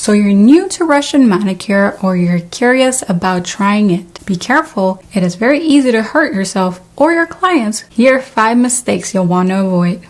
So you're new to Russian manicure or you're curious about trying it. Be careful, it is very easy to hurt yourself or your clients. Here are 5 mistakes you'll want to avoid.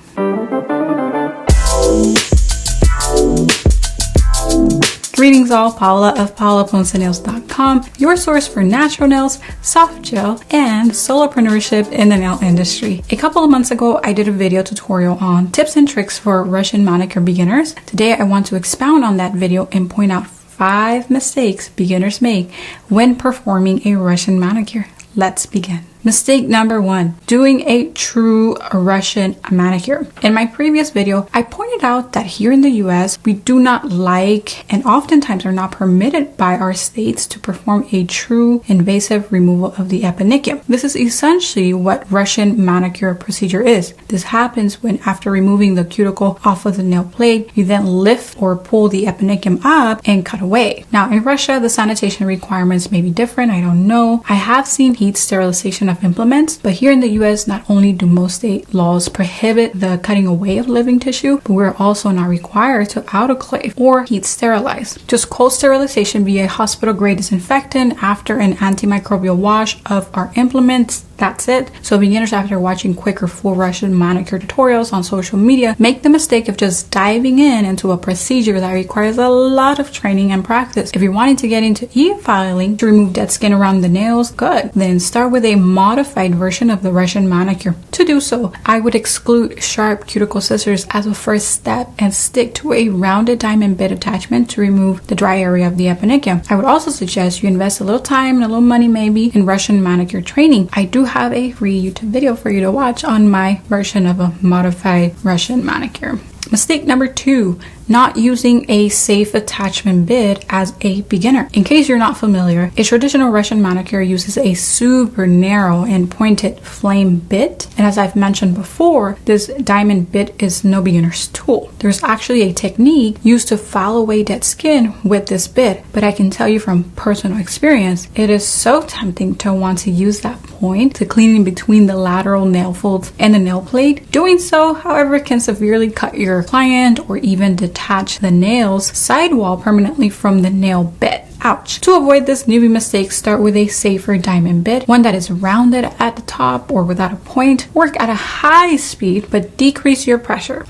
Greetings all, Paula of PaulaPonceNails.com, your source for natural nails, soft gel, and solopreneurship in the nail industry. A couple of months ago, I did a video tutorial on tips and tricks for Russian manicure beginners. Today, I want to expound on that video and point out 5 mistakes beginners make when performing a Russian manicure. Let's begin. Mistake number 1, doing a true Russian manicure. In my previous video, I pointed out that here in the US, we do not like and oftentimes are not permitted by our states to perform a true invasive removal of the eponychium. This is essentially what Russian manicure procedure is. This happens when after removing the cuticle off of the nail plate, you then lift or pull the eponychium up and cut away. Now in Russia, the sanitation requirements may be different. I don't know. I have seen heat sterilization of implements, but here in the US, not only do most state laws prohibit the cutting away of living tissue, but we're also not required to autoclave or heat sterilize. Just cold sterilization via hospital grade disinfectant after an antimicrobial wash of our implements. That's it. So beginners, after watching quick or full Russian manicure tutorials on social media, make the mistake of just diving into a procedure that requires a lot of training and practice. If you're wanting to get into e-filing to remove dead skin around the nails, good. Then start with a modified version of the Russian manicure. To do so, I would exclude sharp cuticle scissors as a first step and stick to a rounded diamond bit attachment to remove the dry area of the eponychium. I would also suggest you invest a little time and a little money maybe in Russian manicure training. I do have a free YouTube video for you to watch on my version of a modified Russian manicure. Mistake number 2, not using a safe attachment bit as a beginner. In case you're not familiar, a traditional Russian manicure uses a super narrow and pointed flame bit. And as I've mentioned before, this diamond bit is no beginner's tool. There's actually a technique used to file away dead skin with this bit, but I can tell you from personal experience, it is so tempting to want to use that point to clean in between the lateral nail folds and the nail plate. Doing so, however, can severely cut your client or even detach the nail's sidewall permanently from the nail bed. Ouch. To avoid this newbie mistake, start with a safer diamond bit, one that is rounded at the top or without a point. Work at a high speed, but decrease your pressure.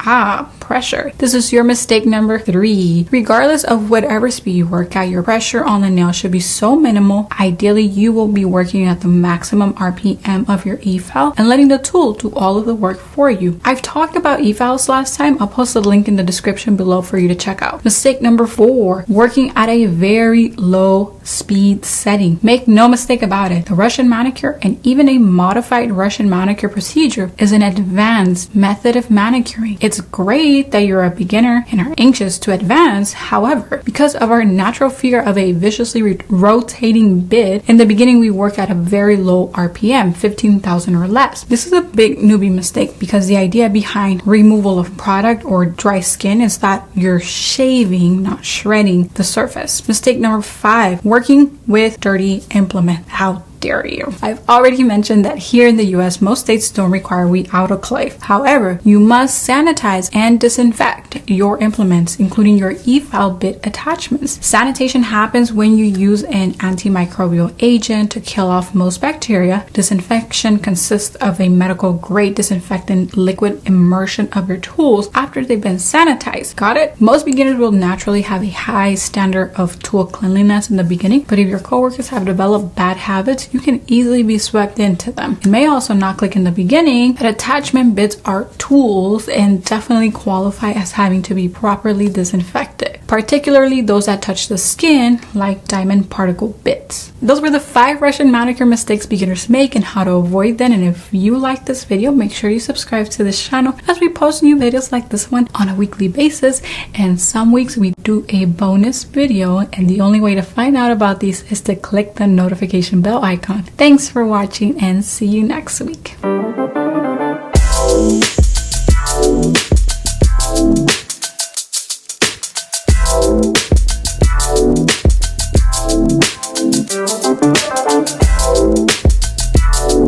Pressure. This is your mistake number 3. Regardless of whatever speed you work at, your pressure on the nail should be so minimal. Ideally, you will be working at the maximum RPM of your e-file and letting the tool do all of the work for you. I've talked about e-files last time. I'll post a link in the description below for you to check out. Mistake number 4, working at a very low speed setting. Make no mistake about it. The Russian manicure and even a modified Russian manicure procedure is an advanced method of manicuring. It's great that you're a beginner and are anxious to advance. However, because of our natural fear of a viciously rotating bit, in the beginning we work at a very low RPM, 15,000 or less. This is a big newbie mistake because the idea behind removal of product or dry skin is that you're shaving, not shredding the surface. Mistake number 5, working with dirty implement. How dare you? I've already mentioned that here in the US, most states don't require we autoclave. However, you must sanitize and disinfect your implements, including your e-file bit attachments. Sanitation happens when you use an antimicrobial agent to kill off most bacteria. Disinfection consists of a medical grade disinfectant liquid immersion of your tools after they've been sanitized. Got it? Most beginners will naturally have a high standard of tool cleanliness in the beginning, but if your coworkers have developed bad habits, you can easily be swept into them. It may also not click in the beginning, but attachment bits are tools and definitely qualify as having to be properly disinfected, particularly those that touch the skin, like diamond particle bits. Those were the 5 Russian manicure mistakes beginners make and how to avoid them. And if you like this video, make sure you subscribe to this channel as we post new videos like this one on a weekly basis. And some weeks we do a bonus video, and the only way to find out about these is to click the notification bell icon. Thanks for watching and see you next week.